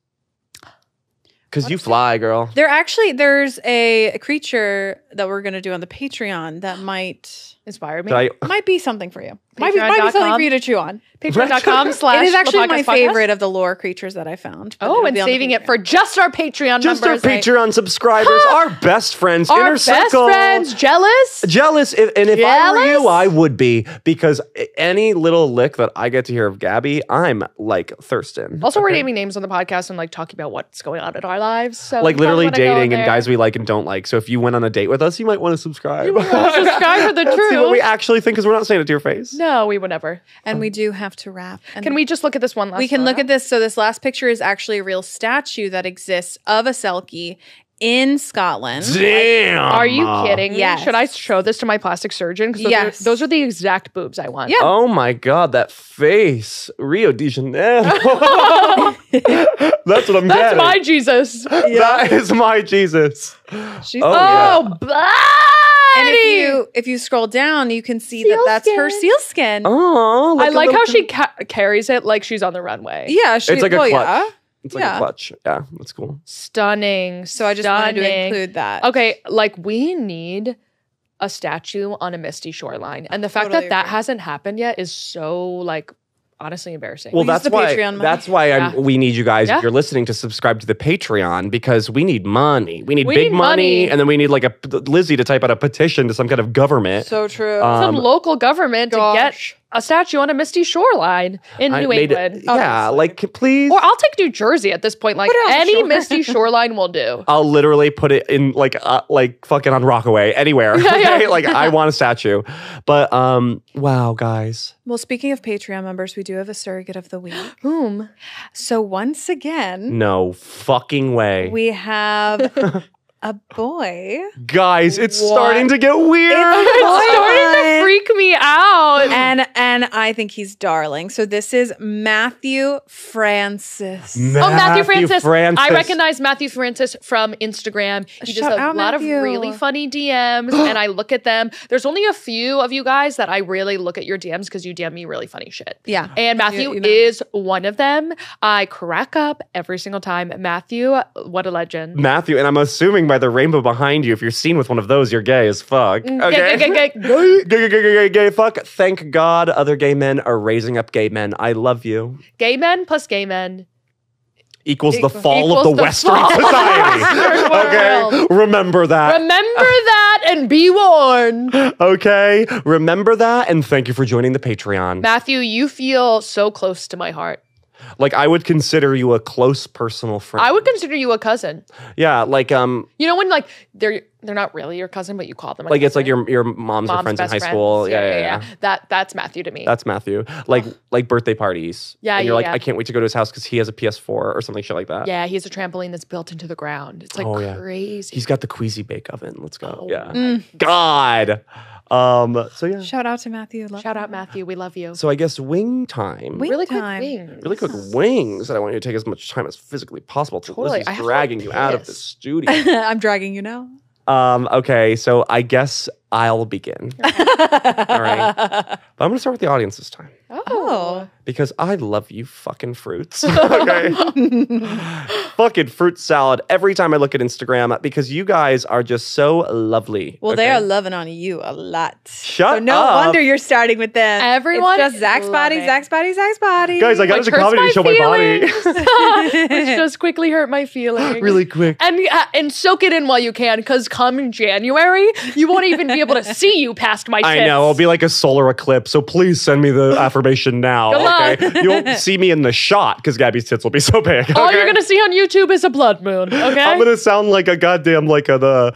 Because you fly, girl. There's a creature that we're gonna do on the Patreon that might Inspired me. Did I, be something for you. Might be something Patreon.com. for you to chew on. Patreon.com/. It is actually my the podcast podcast. favorite of the lore creatures that I found. But Oh, it'll and be on the saving it Patreon. for just our Patreon just our members. Patreon subscribers, our best friends, Our inner best circle. friends. Jealous? Jealous, and if I were you, Jealous? I would be, because any little lick that I get to hear of Gabby, I'm like thirsting. Also, we're Okay? naming names on the podcast and like talking about what's going on in our lives. So like you literally probably wanna go dating in and there. guys we like and don't like. So if you went on a date with us, you might want to subscribe. subscribe for the truth. See what we actually think, because we're not saying it to your face. No, we would never. And we do have to wrap. And Can we just look at this one last we can photo? look at this. So this last picture is actually a real statue that exists of a selkie in Scotland. Damn. Are you kidding me? Yes. Should I show this to my plastic surgeon? Because Yes. those are the exact boobs I want. Yeah. Oh my God, that face. Rio de Janeiro. That's what I'm That's getting. my Jesus. That is my Jesus. She's Oh, Oh, buddy. And if you scroll down, you can see Seal that's her skin. seal skin. Oh, I like how she carries it like she's on the runway. Yeah, she, It's like a clutch. yeah. It's like a clutch. Yeah, that's cool. Stunning. So I just wanted to include that. Okay, like we need a statue on a misty shoreline. And the fact Totally that agree. hasn't happened yet is so like honestly embarrassing. Well, We'll use that's the why. Patreon money. That's why Yeah. we need you guys. Yeah. If you're listening, to subscribe to the Patreon because we need money. We need We big need money, money. and then we need like Lizzie to type out a petition to some kind of government. So true. Some local government to get Gosh. a statue on a misty shoreline in I New made it- England. yeah, like please. Or I'll take New Jersey at this point. Like Put it on the any shore. misty shoreline will do. I'll literally put it in like fucking on Rockaway anywhere. Yeah, yeah. Okay? Like I want a statue. But wow, guys. Well, speaking of Patreon members, we do have a surrogate of the week. Whom? So once again, No fucking way. we have a boy. Guys, it's What? starting to get weird. It's starting to freak me out. And I think he's darling. So this is Matthew Francis. Matthew Francis. I recognize Matthew Francis from Instagram. He Shout does a out, lot Matthew. of really funny DMs, and I look at them. There's only a few of you guys that I really look at your DMs because you DM me really funny shit. Yeah. And Matthew You know. is one of them. I crack up every single time. Matthew, what a legend. Matthew, and I'm assuming by the rainbow behind you, if you're seen with one of those, you're gay as fuck. Okay. Gay fuck. Thank God other gay men are raising up gay men. I love you. Gay men plus gay men. Equals the fall of equals the the Western fall of the society. Western Okay. world. Remember that. Remember that and be warned. Okay. Remember that. And thank you for joining the Patreon. Matthew, you feel so close to my heart. Like I would consider you a close personal friend. I would consider you a cousin. Yeah, like You know when like they're not really your cousin, but you call them a like it's cousin? like your mom's or friends in best high friends. school. Yeah. That's Matthew to me. That's Matthew. Like birthday parties. Yeah, And you're yeah, like, yeah. I can't wait to go to his house because he has a PS4 or something shit like that. yeah, he has a trampoline that's built into the ground. It's like Oh, yeah. crazy. He's got the Queasy bake oven. Let's go. Oh, Yeah. God. So yeah. Shout out to Matthew. Love Shout you. out Matthew, we love you. So I guess wing time. Wing really quick time. wings. Really quick wings that I want you to take as much time as physically possible. Totally. Lizzie's I have to dragging you out of the piss. studio. I'm dragging you now. Okay, so I guess I'll begin. All right. But I'm gonna start with the audience this time. Oh. Because I love you fucking fruits. Okay. Fucking fruit salad every time I look at Instagram because you guys are just so lovely. Well, okay? they are loving on you a lot. Shut so no up. wonder you're starting with them. Everyone It's just Zach's body, loving. Zach's body, Zach's body. Guys, I got Which into hurts comedy my to show my body. feelings. Which just quickly hurt my feelings. Really quick. And soak it in while you can, because come January, you won't even be able to see you past my tits. I know. I'll be like a solar eclipse, so please send me the affirmation now. Good luck. Okay. You won't see me in the shot because Gabby's tits will be so big. All okay? you're gonna see on YouTube is a blood moon. Okay. I'm gonna sound like a goddamn like a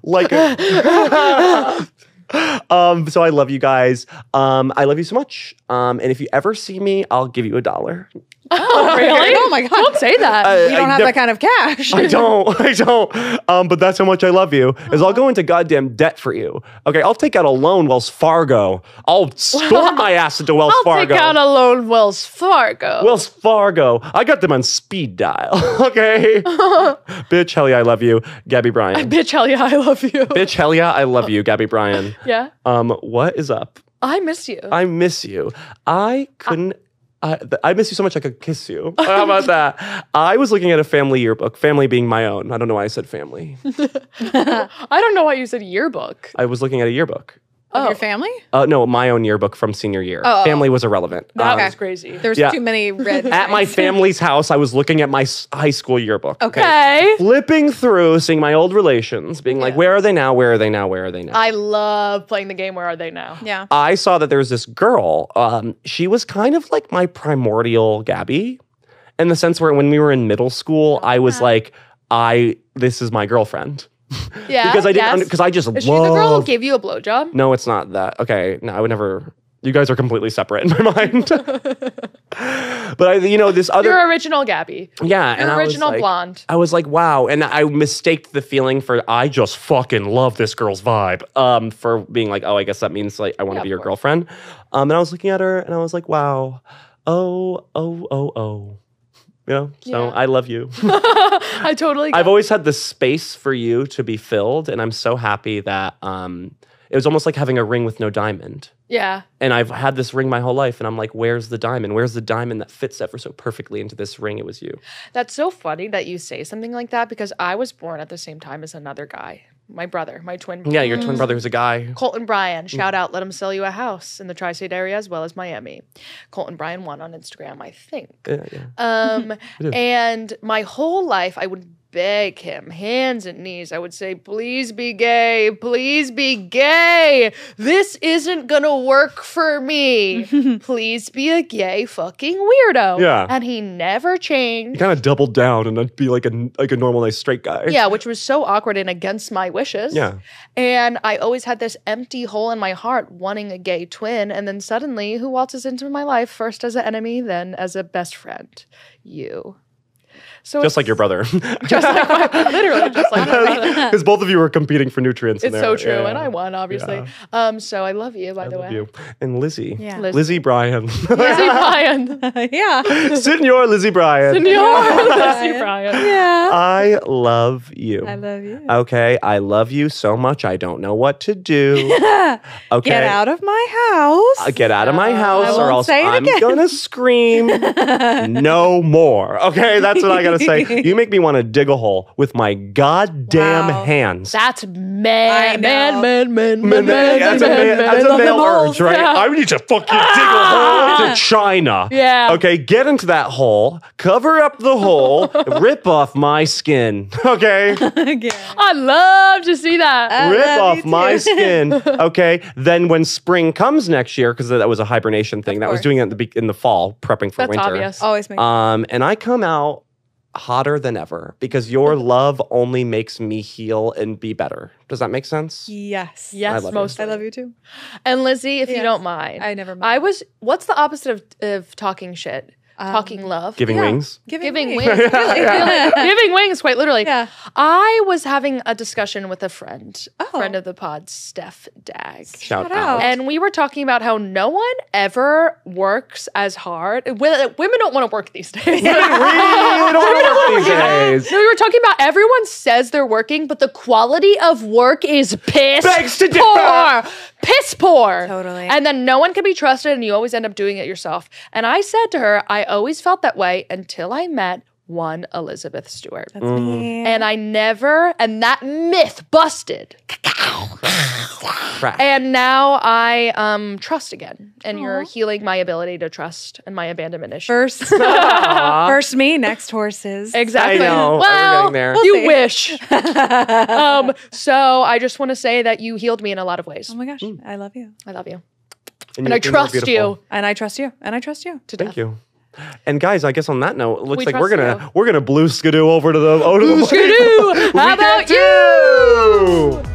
like a so I love you guys. I love you so much. And if you ever see me, I'll give you $1. Oh, really? Oh my God. Don't say that. You don't have that kind of cash. I don't. But that's how much I love you. Is I'll go into goddamn debt for you. Okay, I'll take out a loan, Wells Fargo. I'll storm my ass into Wells I'll Fargo. take out a loan, Wells Fargo. Wells Fargo. I got them on speed dial. Okay. Bitch, hell yeah, I love you, Gabby Bryan. Bitch, hell yeah, I love you. Bitch, hell yeah, I love you, Gabby Bryan. Yeah. What is up? I miss you. I miss you. I couldn't. I miss you so much I could kiss you. How about that? I was looking at a family yearbook, family being my own. I don't know why I said family. I don't know why you said yearbook. I was looking at a yearbock. Of your family? No, my own yearbook from senior year. Oh. Family was irrelevant. That Okay. was crazy. There's Yeah. too many red. At my lines. family's house, I was looking at my high school yearbook. Okay. Flipping through, seeing my old relations, being like, where are they now? Where are they now? Where are they now? I love playing the game Where Are They Now? Yeah. I saw that there was this girl. She was kind of like my primordial Gabby, in the sense where when we were in middle school, I was like, this is my girlfriend. Yeah. Because I didn't, yes. because I just Is she the girl who love. gave you a blowjob? No, it's not that. Okay, no, I would never. You guys are completely separate in my mind. But this other Your original Gabby. yeah, Your and original I was like, blonde. I was like, wow, and I mistaked the feeling for I just fucking love this girl's vibe. For being like, oh, I guess that means like I want to Yeah, be of your course. girlfriend. And I was looking at her and I was like, wow, oh. So Yeah. I love you. I totally. I've always had the space for you to be filled, and I'm so happy that it was almost like having a ring with no diamond. Yeah. And I've had this ring my whole life, and I'm like, where's the diamond? Where's the diamond that fits ever so perfectly into this ring? It was you. That's so funny that you say something like that because I was born at the same time as another guy, my brother, my twin. Yeah, your twin brother who's a guy. Colton Bryan, shout out, let him sell you a house in the tri-state area as well as Miami. Colton Bryan 1 on Instagram, I think. Yeah. And my whole life I would beg him, hands and knees. I would say, please be gay. Please be gay. This isn't gonna work for me. Please be a gay fucking weirdo. Yeah. And he never changed. He kind of doubled down and I'd be like a normal, nice straight guy. Yeah, which was so awkward and against my wishes. Yeah. And I always had this empty hole in my heart wanting a gay twin. And then suddenly, who waltzes into my life first as an enemy, then as a best friend? You. So Just like your brother. just like literally just like my brother. Because both of you were competing for nutrients in It's there. so true, Yeah. and I won, obviously. So I love you, by the I love way. you. And Lizzie. Yeah. Lizzie Bryan. Lizzie Bryan. Yeah. Senor Lizzie Bryan. Senor Lizzie Bryan. Yeah. I love you. I love you. Okay, I love you so much I don't know what to do. Okay. Get out of my house. Get out of my house I or won't else say it I'm again. gonna scream no more. Okay, that's what I gotta say. You make me want to dig a hole with my goddamn Wow. hands. That's I man, know. man. That's a male urge, right? Yeah. I need to fucking dig a hole into China. Yeah. Okay, get into that hole, cover up the hole, rip off my skin. Okay? I love to see that. Rip love off you my too. skin. Okay. Then when spring comes next year, because that was a hibernation thing, that was course. doing it in the fall, prepping for That's winter. obvious. Always make And I come out hotter than ever because your love only makes me heal and be better. Does that make sense? Yes. I Yes, love you. mostly. I love you too. And Lizzie, if you Yes. don't mind, I never mind. what's the opposite of talking shit? Talking love. Giving wings. Giving wings. wings. Giving wings, quite literally. Yeah. I was having a discussion with a friend Oh. of the pod, Steph Dag. Shout out. out. And we were talking about how no one ever works as hard. Women don't want to work these days. We don't work these days. No, we were talking about everyone says they're working, but the quality of work is piss Begs to poor. differ. Piss poor. Totally. And then no one can be trusted and you always end up doing it yourself. And I said to her, I always felt that way until I met one Elizabeth Stewart. That's me. And I never, and that myth busted. Crack. And now I trust again. And you're healing my ability to trust and my abandonment issue. First, first me, next horses. Exactly. I know. We're Well, getting there. you see. wish. So I just want to say that you healed me in a lot of ways. Oh my gosh, I love you. I love you. And And I you're trust beautiful. you And I trust you. And I trust you. to Thank death. you. And guys, I guess on that note, it looks We like trust we're gonna blue skidoo over to the Skidoo! How about you? you?